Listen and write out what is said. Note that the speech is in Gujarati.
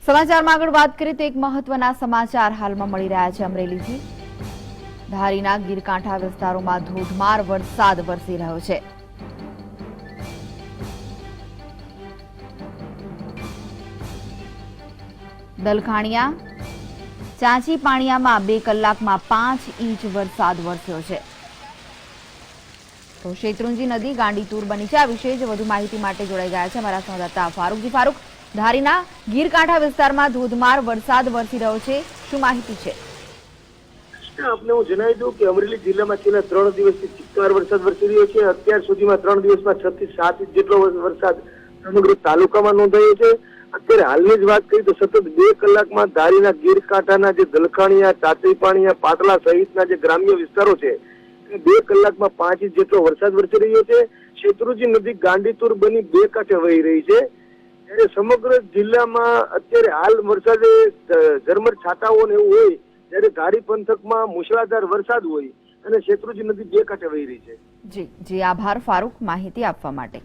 સમાચારમાં આગળ વાત કરીએ તો એક મહત્વના સમાચાર હાલમાં મળી રહ્યા છે અમરેલીથી। ધારીના ગીરકાંઠા વિસ્તારોમાં ધોધમાર વરસાદ વરસી રહ્યો છે। દલખાણીયા ચાંચી પાણીયામાં 2 કલાકમાં 5 ઇંચ વરસાદ વરસ્યો છે। તો શેત્રુંજી નદી ગાંડીતુર બની છે। આ વિશે વધુ માહિતી માટે જોડાઈ ગયા છે અમારા સંવાદદાતા ફારૂકજી। ફારૂક, ધારીના ગીરકાંઠા વિસ્તારમાં ધોધમાર વરસાદ વરસી રહ્યો છે, શું માહિતી છે? આપને હું જણાવી દઉં કે અમરેલી જિલ્લામાં છેલ્લા 3 દિવસથી ચિક્કાર વરસાદ વરસી રહ્યો છે। અત્યાર સુધીમાં 3 દિવસમાં 6 થી 7 ઇંચ જેટલો વરસાદ સમગ્ર તાલુકામાં નોંધાયો છે। અત્યારે હાલની જ વાત કરીએ તો સતત 2 કલાકમાં ધારીના ગીરકાંઠાના જે દલખાણીયા, ચાંચી પાણીયા, પાટલા સહિતના જે ગ્રામ્ય વિસ્તારો છે 2 કલાકમાં 5 ઇંચ જેટલો વરસાદ વરસી રહ્યો છે। શેત્રુંજી નદી ગાંડીતુર બની 2 કાંઠે વહી રહી છે। ત્યારે સમગ્ર જિલ્લામાં અત્યારે હાલ વરસાદે ઝરમર છાંટાઓ ને એવું હોય, ત્યારે ધારી પંથકમાં મુશળધાર વરસાદ હોય અને શેત્રુંજી નદી 2 કાંઠે વહી રહી છે। જી, આભાર ફારૂક માહિતી આપવા માટે।